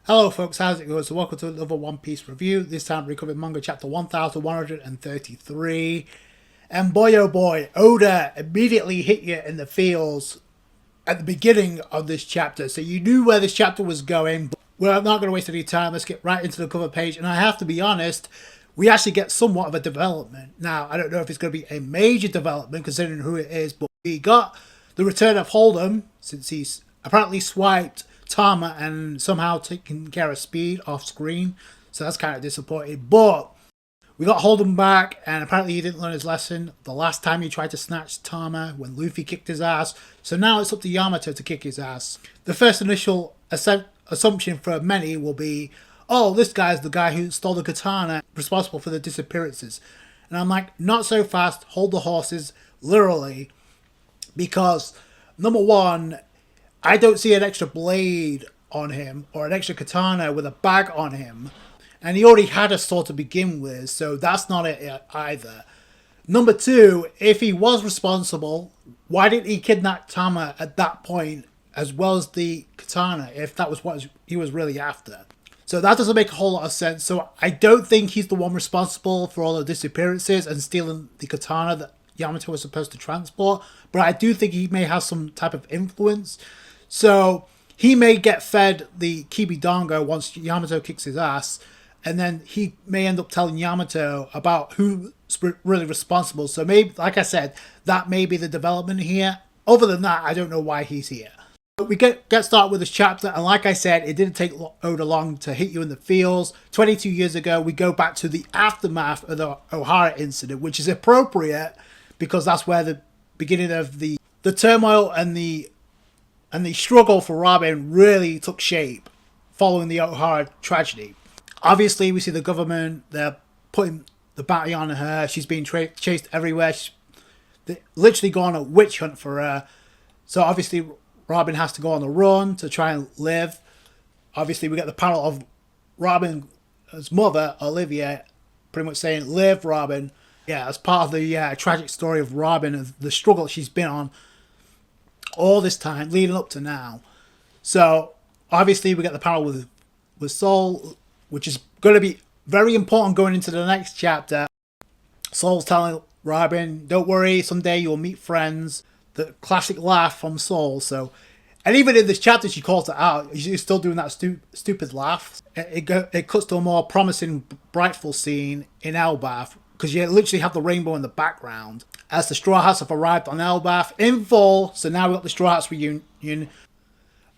Hello folks, how's it going? So welcome to another One Piece review. This time we're covering manga chapter 1133. And boy oh boy, Oda immediately hit you in the feels at the beginning of this chapter. So you knew where this chapter was going. But we're not going to waste any time. Let's get right into the cover page. And I have to be honest, we actually get somewhat of a development. Now, I don't know if it's going to be a major development considering who it is, but we got the return of Hold'em since he's apparently swiped Tama and somehow taking care of Speed off screen. So that's kind of disappointing. But we got Hold'em back, and apparently he didn't learn his lesson the last time he tried to snatch Tama when Luffy kicked his ass. So now it's up to Yamato to kick his ass. The first initial assumption for many will be, oh, this guy's the guy who stole the katana, responsible for the disappearances. And I'm like, not so fast, hold the horses, literally. Because, number one, I don't see an extra blade on him or an extra katana with a bag on him. And he already had a sword to begin with, so that's not it either. Number two, if he was responsible, why didn't he kidnap Tama at that point as well as the katana if that was what he was really after? So that doesn't make a whole lot of sense. So I don't think he's the one responsible for all the disappearances and stealing the katana that Yamato was supposed to transport. But I do think he may have some type of influence. So he may get fed the Kibidongo once Yamato kicks his ass, and then he may end up telling Yamato about who's really responsible. So maybe, like I said, that may be the development here. Other than that, I don't know why he's here. But we get started with this chapter, and like I said, it didn't take Oda long to hit you in the feels. 22 years ago, we go back to the aftermath of the Ohara incident, which is appropriate because that's where the beginning of the turmoil and the struggle for Robin really took shape following the Ohara tragedy. Obviously, we see the government, they're putting the bounty on her. She's being chased everywhere. She's literally gone on a witch hunt for her. So obviously, Robin has to go on the run to try and live. Obviously, we get the panel of Robin's mother, Olivia, pretty much saying, "Live, Robin." Yeah, as part of the tragic story of Robin and the struggle she's been on all this time leading up to now. So obviously we get the panel with Soul, which is going to be very important going into the next chapter. Soul's telling Robin, don't worry, someday you'll meet friends. The classic laugh from Soul. So, and even in this chapter she calls it out, she's still doing that stupid laugh. It cuts to a more promising Brightful scene in Elbaf, because you literally have the rainbow in the background as the Straw Hats have arrived on Elbaf in full. So now we've got the Straw Hats reunion.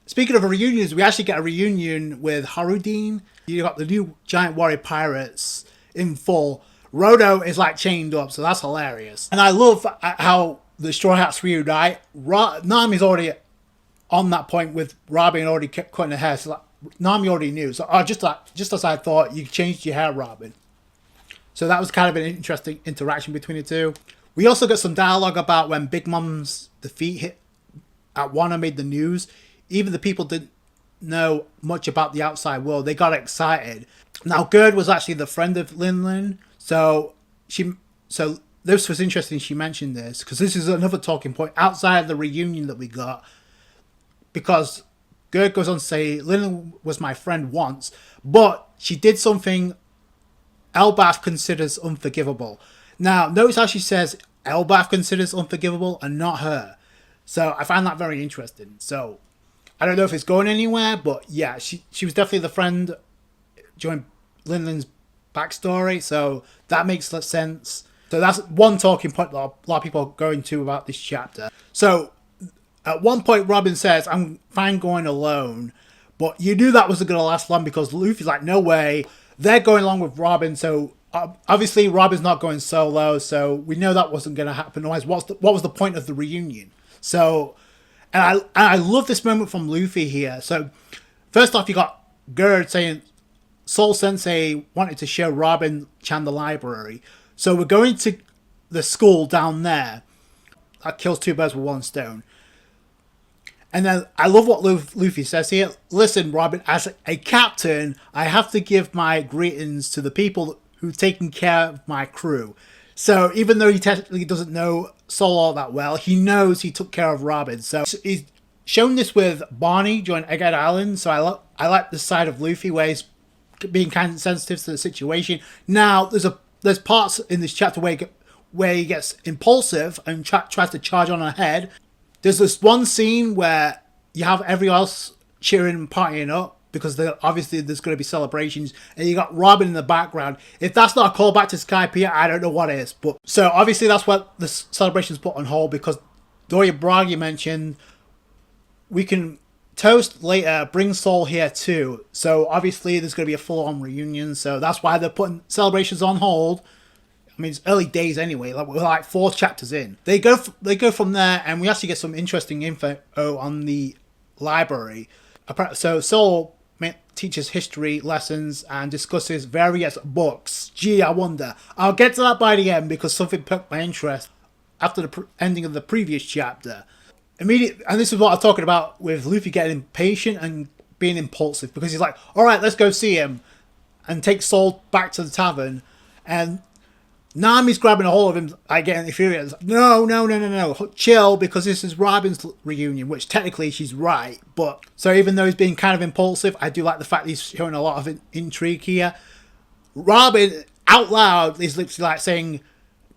Speaking of reunions, we actually get a reunion with Harudin. You got the new giant warrior pirates in full. Rodo is like chained up, so that's hilarious. And I love how the Straw Hats reunite. Nami's already on that point with Robin already cutting her hair. So like, Nami already knew. So just as I thought, you changed your hair, Robin. So that was kind of an interesting interaction between the two. We also got some dialogue about when Big Mom's defeat hit at Wano made the news. Even the people didn't know much about the outside world. They got excited. Now, Gerd was actually the friend of Lin Lin. So this was interesting she mentioned this, because this is another talking point outside of the reunion that we got. Because Gerd goes on to say, Lin Lin was my friend once, but she did something Elbaf considers unforgivable. Now, notice how she says Elbaf considers unforgivable and not her. So I find that very interesting. So I don't know if it's going anywhere, but yeah, she was definitely the friend during Lin Lin's backstory. So that makes sense. So that's one talking point that a lot of people are going to about this chapter. So at one point, Robin says, I'm fine going alone. But you knew that wasn't going to last long because Luffy's like, no way. They're going along with Robin, so obviously Robin's not going solo, so we know that wasn't going to happen. Otherwise, what was the point of the reunion? So, and I love this moment from Luffy here. So, first off, you got Gerd saying Soul Sensei wanted to show Robin-chan the library. So we're going to the school down there. That kills two birds with one stone. And then I love what Luffy says here. Listen, Robin, as a captain, I have to give my greetings to the people who've taken care of my crew. So even though he technically doesn't know Soul all that well, he knows he took care of Robin. So he's shown this with Barney during Egghead Island, so I like the side of Luffy where he's being kind of sensitive to the situation. Now there's parts in this chapter where he gets impulsive and tries to charge on ahead. There's this one scene where you have everyone else cheering and partying up because obviously there's going to be celebrations, and you got Robin in the background. If that's not a callback to Skypiea, I don't know what is. But so obviously that's what the celebration's put on hold because Dorian Bragi mentioned we can toast later, bring Soul here too. So obviously there's going to be a full-on reunion. So that's why they're putting celebrations on hold. I mean, it's early days anyway. We're like 4 chapters in. They go from there, and we actually get some interesting info on the library. So Soul teaches history lessons and discusses various books. Gee, I wonder. I'll get to that by the end because something piqued my interest after the ending of the previous chapter. And this is what I'm talking about with Luffy getting impatient and being impulsive because he's like, all right, let's go see him, and take Soul back to the tavern, and Nami's grabbing a hold of him, like getting furious. No, chill, because this is Robin's reunion, which technically she's right. But so even though he's being kind of impulsive, I do like the fact that he's showing a lot of intrigue here. Robin out loud is literally like saying,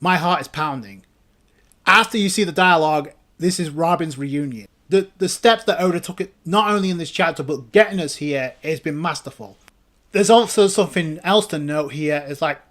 "My heart is pounding." After you see the dialogue, this is Robin's reunion. The steps that Oda took it not only in this chapter but getting us here has been masterful. There's also something else to note here. It's like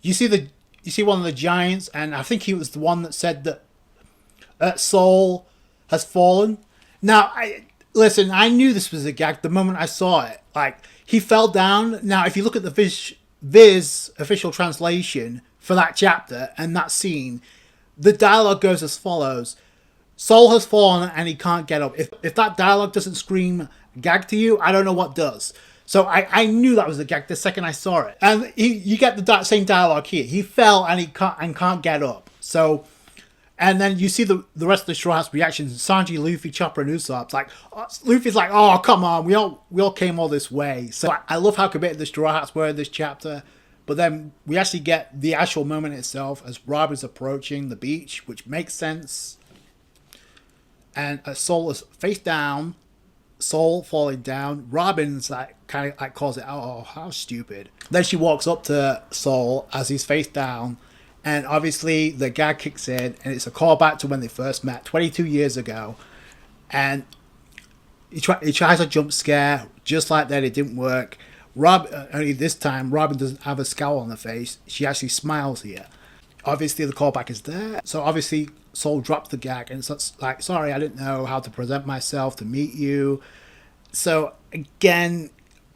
you see one of the giants, and I think he was the one that said that Soul has fallen. Now, I knew this was a gag the moment I saw it. Like, he fell down. Now, if you look at the Viz official translation for that chapter and that scene, the dialogue goes as follows: Soul has fallen and he can't get up. If that dialogue doesn't scream gag to you, I don't know what does. So I knew that was a gag the second I saw it. And you get the same dialogue here. He fell and he can't get up. So, and then you see the rest of the Straw Hats reactions. Sanji, Luffy, Chopper, and Usopp's like, Luffy's like, oh, come on, we all came all this way. So I love how committed the Straw Hats were in this chapter. But then we actually get the actual moment itself as Robin's approaching the beach, which makes sense. And Soul is face down. Soul falling down. Robin's like kind of like calls it, oh, how stupid. Then she walks up to Soul as he's face down, and obviously the gag kicks in, and it's a callback to when they first met 22 years ago. And he tries a jump scare just like that. It didn't work. Only this time Robin doesn't have a scowl on her face. She actually smiles here. Obviously the callback is there. So obviously Soul drops the gag and it's like, sorry, I didn't know how to present myself to meet you. So again,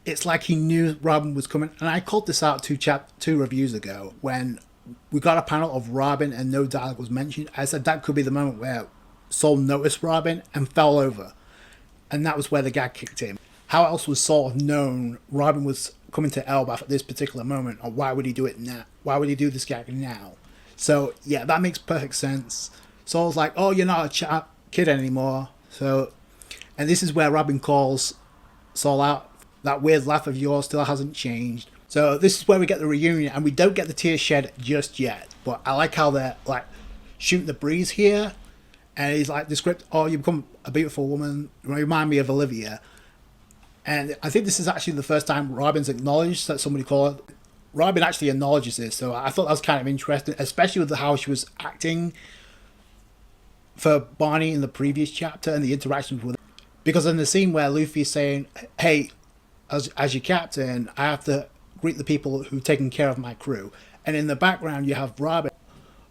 it's like he knew Robin was coming. And I called this out two reviews ago when we got a panel of Robin and no dialogue was mentioned. I said that could be the moment where Soul noticed Robin and fell over. And that was where the gag kicked in. How else was Soul have known Robin was coming to Elbaf at this particular moment? Or why would he do it now? Why would he do this gag now? So yeah, that makes perfect sense. Soul's like, oh, you're not a kid anymore. So, and this is where Robin calls Soul out. That weird laugh of yours still hasn't changed. So this is where we get the reunion, and we don't get the tears shed just yet. But I like how they're like shooting the breeze here. And he's like, the script, oh, you become a beautiful woman. Remind me of Olivia. And I think this is actually the first time Robin's acknowledged that somebody called her. Robin actually acknowledges this. So I thought that was kind of interesting, especially with how she was acting for Barney in the previous chapter and the interactions with her. Because in the scene where Luffy's saying, hey, as your captain, I have to greet the people who've taken care of my crew. And in the background, you have Robin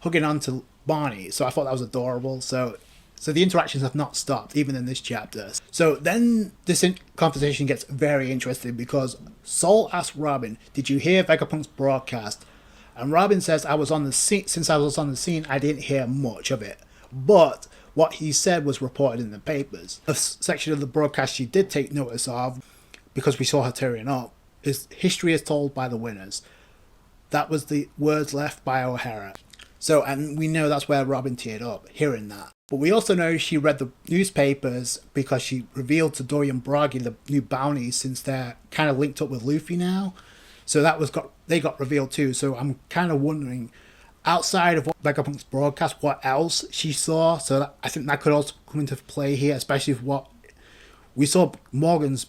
hugging onto Barney. So I thought that was adorable. So the interactions have not stopped, even in this chapter. So then this conversation gets very interesting because Soul asks Robin, did you hear Vegapunk's broadcast? And Robin says, since I was on the scene, I didn't hear much of it. But what he said was reported in the papers. A section of the broadcast she did take notice of, because we saw her tearing up, is history is told by the winners. That was the words left by O'Hara. So, and we know that's where Robin teared up, hearing that. But we also know she read the newspapers because she revealed to Dorian Bragi the new bounties since they're kind of linked up with Luffy now. So they got revealed too. So I'm kind of wondering, outside of what Vegapunk's broadcast, what else she saw. So I think that could also come into play here, especially with what we saw Morgan's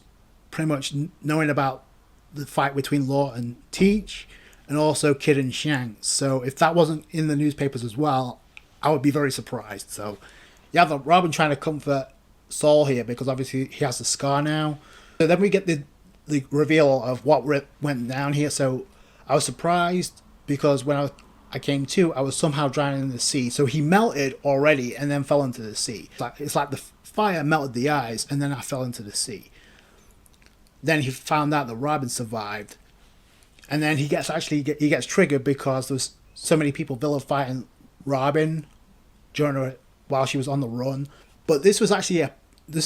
pretty much knowing about the fight between Law and Teach, and also Kid and Shanks. So if that wasn't in the newspapers as well, I would be very surprised. So you have Robin trying to comfort Saul here because obviously he has the scar now. So then we get the reveal of what went down here. So I was surprised because when I came to, I was somehow drowning in the sea. So he melted already and then fell into the sea. It's like the fire melted the eyes and then I fell into the sea. Then he found out that Robin survived. And then he gets triggered because there's so many people vilifying Robin while she was on the run. But this was actually the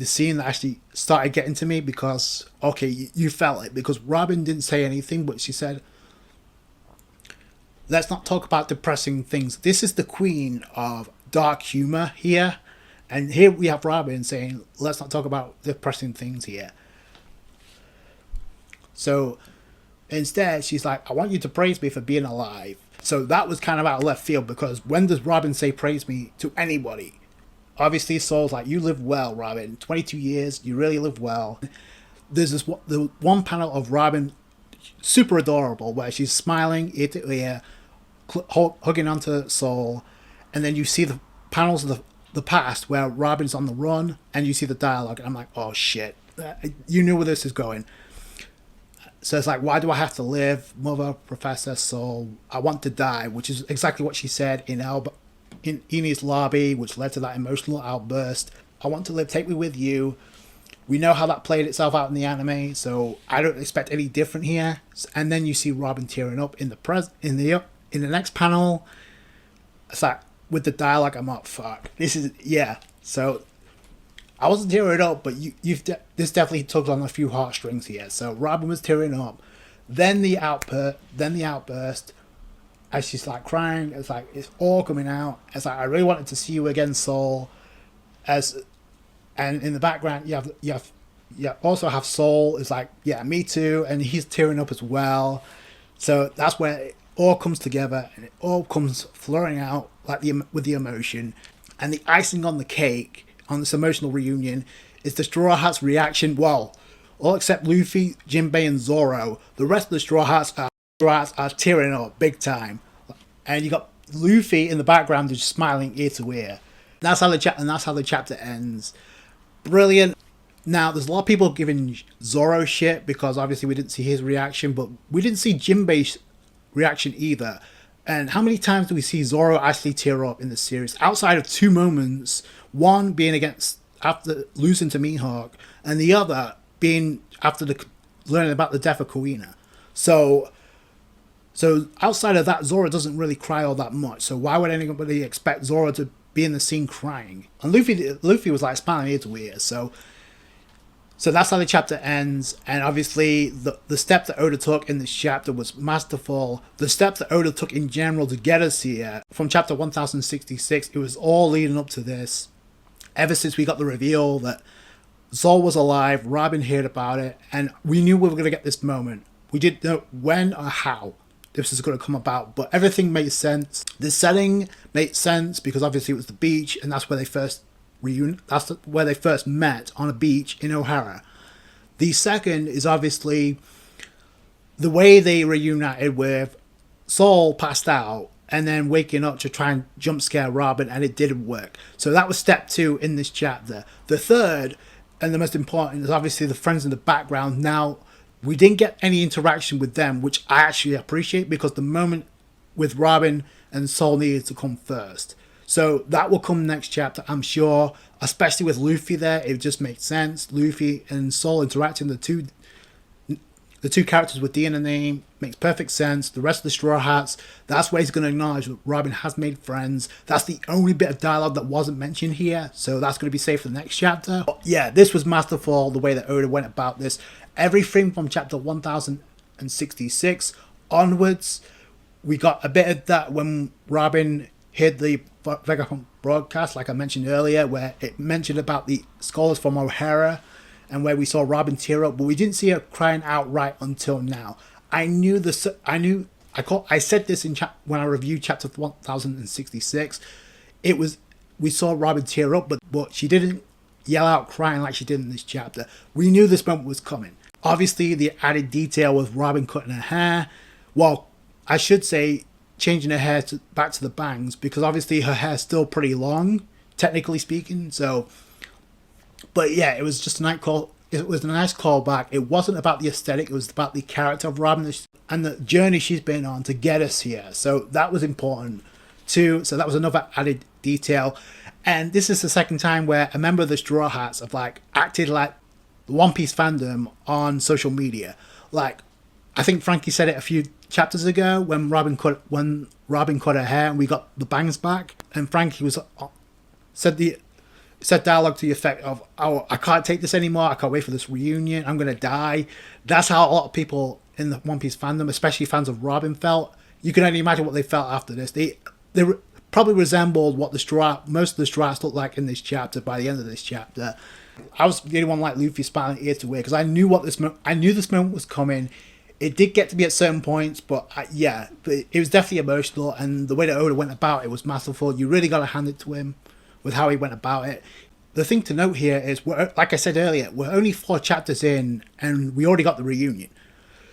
scene that actually started getting to me because okay, you felt it because Robin didn't say anything, but she said, "Let's not talk about depressing things." This is the queen of dark humor here, and here we have Robin saying, "Let's not talk about depressing things here." So instead, she's like, "I want you to praise me for being alive." So that was kind of out of left field because when does Robin say praise me to anybody? Obviously, Saul's like, "You live well, Robin. 22 years, you really live well." There's the one panel of Robin, super adorable, where she's smiling ear to ear, hugging onto Saul, and then you see the panels of the past where Robin's on the run, and you see the dialogue, and I'm like, oh shit, you knew where this is going. So it's like, why do I have to live, Mother, Professor, Saul? I want to die, which is exactly what she said in Enid's lobby, which led to that emotional outburst. I want to live, take me with you. We know how that played itself out in the anime, so I don't expect any different here. And then you see Robin tearing up in the next panel. It's like, with the dialogue, I'm like, fuck. This is, yeah. So I wasn't tearing up, but this definitely tugs on a few heartstrings here. So Robin was tearing up. Then the outburst. As she's like crying, it's like it's all coming out. It's like, I really wanted to see you again, Saul. And in the background you also have Saul is like, yeah, me too, and he's tearing up as well. So that's where it all comes together and it all comes flowing out like with the emotion. And the icing on the cake on this emotional reunion is the Straw Hats reaction. Well, all except Luffy, Jinbei, and Zoro. The rest of the Straw Hats are tearing up big time, and you got Luffy in the background just smiling ear to ear. That's how the chapter ends. Brilliant. Now there's a lot of people giving Zoro shit because obviously we didn't see his reaction, but we didn't see Jinbei's reaction either. And how many times do we see Zoro actually tear up in the series outside of two moments? One being after losing to Mihawk, and the other being after learning about the death of Kuina. So outside of that, Zoro doesn't really cry all that much. So why would anybody expect Zoro to be in the scene crying? And Luffy was like smiling ear to ear. So that's how the chapter ends. And obviously the step that Oda took in this chapter was masterful. The steps that Oda took in general to get us here from chapter 1066, it was all leading up to this. Ever since we got the reveal that Saul was alive, Robin heard about it, and we knew we were going to get this moment. We didn't know when or how this is going to come about, but everything made sense. The setting made sense because obviously it was the beach, and that's where they first where they first met, on a beach in O'Hara. The second is obviously the way they reunited with Saul passed out and then waking up to try and jump scare Robin, and it didn't work. So that was step 2 in this chapter. The third, and the most important, is obviously the friends in the background. Now, we didn't get any interaction with them, which I actually appreciate because the moment with Robin and Saul needed to come first. So that will come next chapter, I'm sure, especially with Luffy there. It just makes sense. Luffy and Saul interacting, the two characters with D in the name, makes perfect sense. The rest of the Straw Hats, that's where he's going to acknowledge that Robin has made friends. That's the only bit of dialogue that wasn't mentioned here, so that's going to be saved for the next chapter. But yeah, this was masterful, the way that Oda went about this. Everything from chapter 1066 onwards, we got a bit of that when Robin heard the Vegapunk broadcast, like I mentioned earlier, where it mentioned about the scholars from O'Hara, and where we saw Robin tear up, but we didn't see her crying outright until now. I knew I said this when I reviewed chapter 1066. We saw Robin tear up, but she didn't yell out crying like she did in this chapter. We knew this moment was coming. Obviously, the added detail was Robin cutting her hair. Well, I should say changing her hair back to the bangs, because obviously her hair's still pretty long, technically speaking. So, but yeah, it was just a nice call. It was a nice callback. It wasn't about the aesthetic. It was about the character of Robin and the journey she's been on to get us here. So that was important too. So that was another added detail. And this is the second time where a member of the Straw Hats have like acted like the One Piece fandom on social media. Like, I think Frankie said it a few chapters ago when Robin cut her hair and we got the bangs back, and Frankie said dialogue to the effect of, "Oh, I can't take this anymore. I can't wait for this reunion. I'm gonna die." That's how a lot of people in the One Piece fandom, especially fans of Robin, felt. You can only imagine what they felt after this. They probably resembled what most of the Straw Hats looked like in this chapter by the end of this chapter. I was the only one like Luffy smiling ear to ear because I knew this moment was coming. It did get to be at certain points, but it was definitely emotional, and the way that Oda went about it was masterful. You really got to hand it to him with how he went about it. The thing to note here is, like I said earlier, we're only 4 chapters in, and we already got the reunion.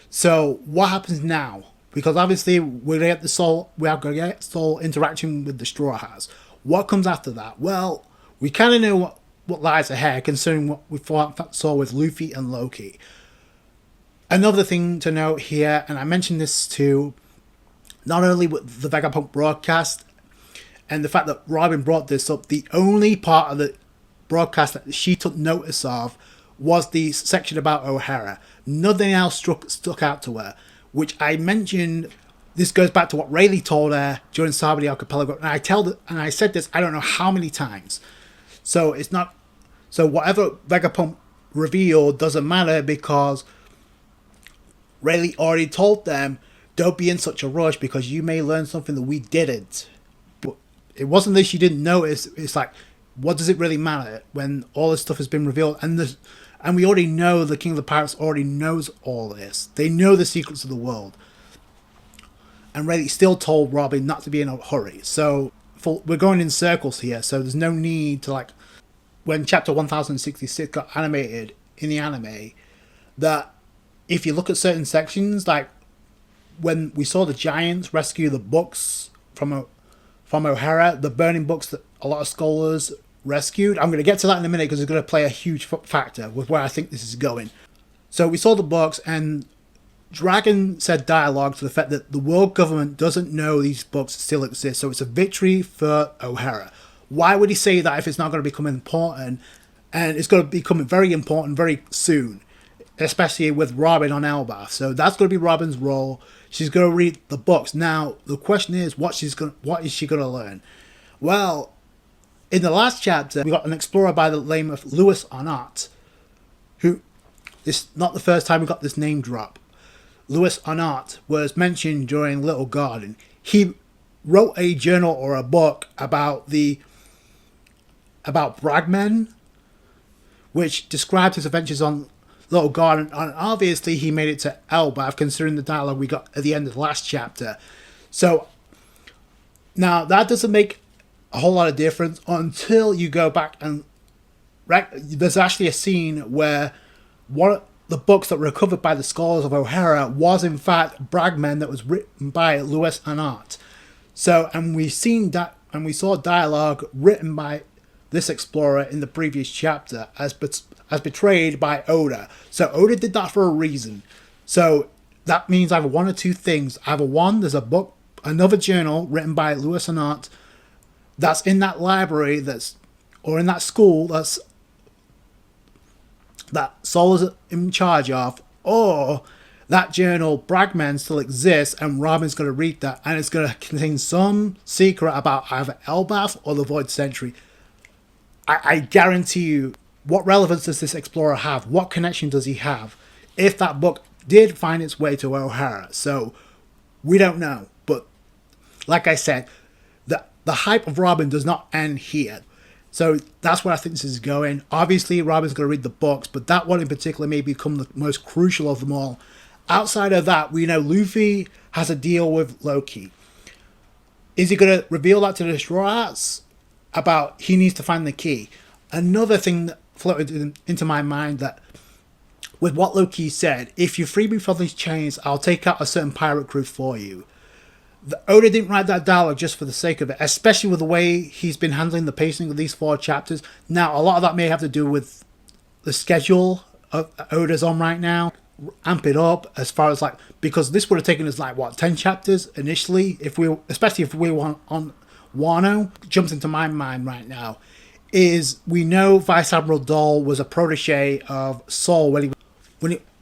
So what happens now? Because obviously we're going to get Soul interacting with the Straw Hats. What comes after that? Well, we kind of know what lies ahead, considering what we saw with Luffy and Loki. Another thing to note here, and I mentioned this too, not only with the Vegapunk broadcast and the fact that Robin brought this up, the only part of the broadcast that she took notice of was the section about O'Hara. Nothing else stuck out to her, which I mentioned. This goes back to what Rayleigh told her during Sabaody Archipelago, and I said this I don't know how many times. So whatever Vegapunk revealed doesn't matter, because Rayleigh already told them, don't be in such a rush because you may learn something that we didn't. But it wasn't that she didn't notice. It's like, what does it really matter when all this stuff has been revealed? And we already know the King of the Pirates already knows all this. They know the secrets of the world. And Rayleigh still told Robin not to be in a hurry. So we're going in circles here. So there's no need to, like, when chapter 1066 got animated in the anime, that if you look at certain sections, like when we saw the giants rescue the books from O'Hara, the burning books that a lot of scholars rescued. I'm going to get to that in a minute because it's going to play a huge factor with where I think this is going. So we saw the books, and Dragon said dialogue to the fact that the world government doesn't know these books still exist, so it's a victory for O'Hara. Why would he say that if it's not going to become important? And it's going to become very important very soon, especially with Robin on Elbaf. So that's going to be Robin's role. She's going to read the books. Now, the question is, what is she going to learn? Well, in the last chapter, we got an explorer by the name of Louis Arnott, who is not the first time we got this name drop. Louis Arnott was mentioned during Little Garden. He wrote a journal or a book about Bragmen, which described his adventures on Little Garden, and obviously he made it to Elbaf, considering the dialogue we got at the end of the last chapter. So now that doesn't make a whole lot of difference until you go back and there's actually a scene where one of the books that were recovered by the scholars of O'Hara was in fact Bragmen, that was written by Louis Arnott. So, and we saw dialogue written by this explorer in the previous chapter as betrayed by Oda. So Oda did that for a reason. So that means either one or two things. Either one, there's a book, another journal written by Louis Arnott that's in that library or in that school that Sol is in charge of, or that journal, Bragman, still exists and Robin's going to read that and it's going to contain some secret about either Elbaf or the Void Century. I guarantee you, what relevance does this explorer have? What connection does he have if that book did find its way to O'Hara? So we don't know. But like I said, the hype of Robin does not end here. So that's where I think this is going. Obviously, Robin's going to read the books, but that one in particular may become the most crucial of them all. Outside of that, we know Luffy has a deal with Loki. Is he going to reveal that to the Straw Hats about he needs to find the key? Another thing that floated into my mind, that with what Loki said, if you free me from these chains, I'll take out a certain pirate crew for you. Oda didn't write that dialogue just for the sake of it, especially with the way he's been handling the pacing of these 4 chapters. Now, a lot of that may have to do with the schedule of Oda's on right now. Amp it up as far as like, because this would have taken us like what, 10 chapters initially, if we, especially if we were on Wano. Jumps into my mind right now is, we know Vice Admiral Dole was a protege of Saul when he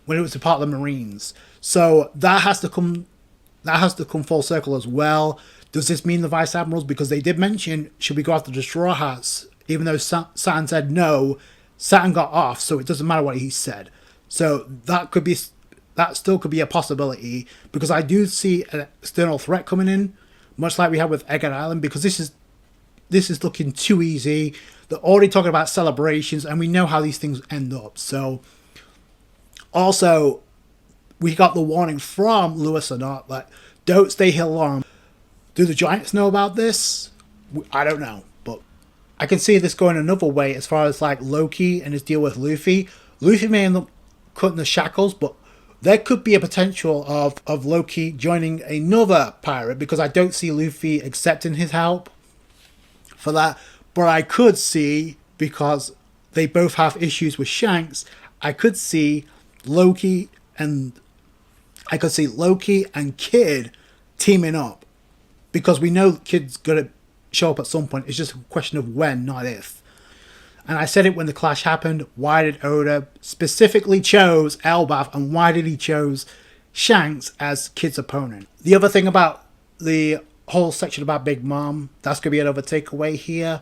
was a part of the Marines, so that has to come full circle as well. Does this mean the Vice Admirals, because they did mention should we go after the Straw Hats, even though Saturn said no, Saturn got off, so it doesn't matter what he said. So that still could be a possibility, because I do see an external threat coming in, much like we had with Egghead Island, because this is looking too easy. They're already talking about celebrations, and we know how these things end up. So also, we got the warning from Lewis or not, like, don't stay here long. Do the Giants know about this? I don't know, but I can see this going another way as far as like Loki and his deal with Luffy. Luffy may end up cutting the shackles, but there could be a potential of Loki joining another pirate, because I don't see Luffy accepting his help for that. But I could see, because they both have issues with Shanks, I could see Loki and Kid teaming up, because we know Kid's gonna show up at some point. It's just a question of when, not if. And I said it when the clash happened. Why did Oda specifically chose Elbaf, and why did he chose Shanks as Kid's opponent? The other thing about the whole section about Big Mom, that's going to be another takeaway here.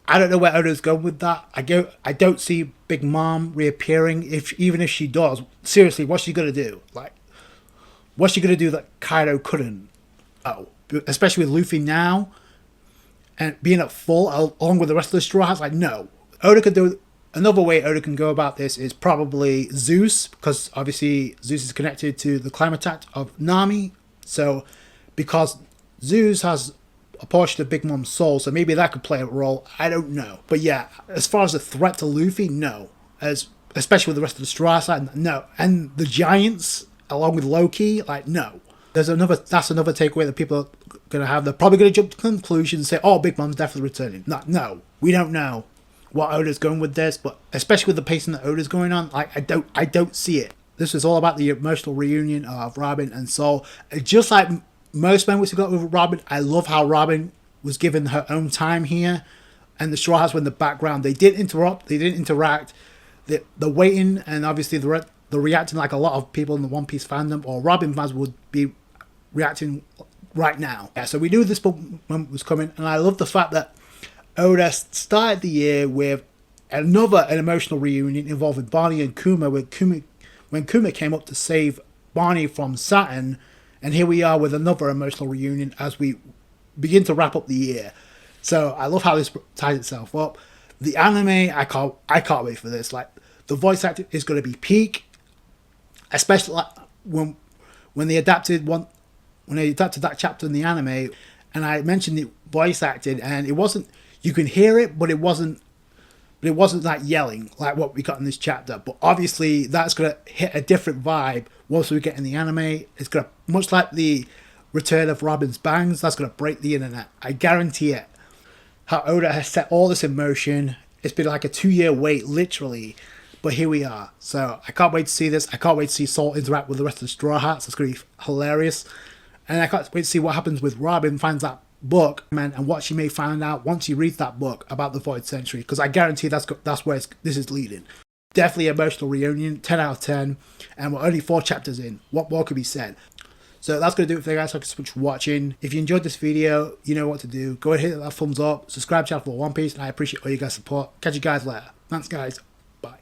I don't know where Oda's going with that. I don't see Big Mom reappearing. Even if she does, seriously, what's she going to do? Like, what's she going to do that Kaido couldn't? Oh, especially with Luffy now and being at full along with the rest of the Straw Hats. Like, no. Oda could do another way. Oda can go about this is probably Zeus, because obviously Zeus is connected to the climate attack of Nami. So because Zeus has a portion of Big Mom's soul, so maybe that could play a role. I don't know. But yeah, as far as a threat to Luffy, no. Especially with the rest of the Straw Hats, no. And the Giants, along with Loki, like, no. That's another takeaway that people are going to have. They're probably going to jump to conclusions and say, oh, Big Mom's definitely returning. No, we don't know what Oda's going with this, but especially with the pacing that Oda's going on, like, I don't see it. This is all about the emotional reunion of Robin and Soul. Just like most moments we got with Robin, I love how Robin was given her own time here, and the Straw Hats were in the background. They didn't interrupt, they didn't interact. They're waiting, and obviously they're reacting like a lot of people in the One Piece fandom or Robin fans would be reacting right now. Yeah, so we knew this moment was coming, and I love the fact that Oda started the year with an emotional reunion involving Barney and Kuma, when Kuma came up to save Barney from Saturn, and here we are with another emotional reunion as we begin to wrap up the year. So I love how this ties itself up. The anime, I can't wait for this. Like, the voice acting is going to be peak, especially like when they adapted that chapter in the anime, and I mentioned the voice acting, and it wasn't, you can hear it, but it wasn't like yelling like what we got in this chapter. But obviously that's going to hit a different vibe once we get in the anime. It's going to, much like the return of Robin's bangs, that's going to break the internet. I guarantee it. How Oda has set all this in motion. It's been like a 2-year wait, literally. But here we are. So I can't wait to see this. I can't wait to see Saul interact with the rest of the Straw Hats. It's going to be hilarious. And I can't wait to see what happens with Robin finds that book, man, and what she may find out once she reads that book about the Void Century. Because I guarantee that's where this is leading. Definitely emotional reunion, 10 out of 10. And we're only 4 chapters in. What more could be said? So that's going to do it for you guys. Thank you so much for watching. If you enjoyed this video, you know what to do. Go ahead and hit that thumbs up. Subscribe to the channel for One Piece. And I appreciate all you guys' support. Catch you guys later. Thanks, guys. Bye.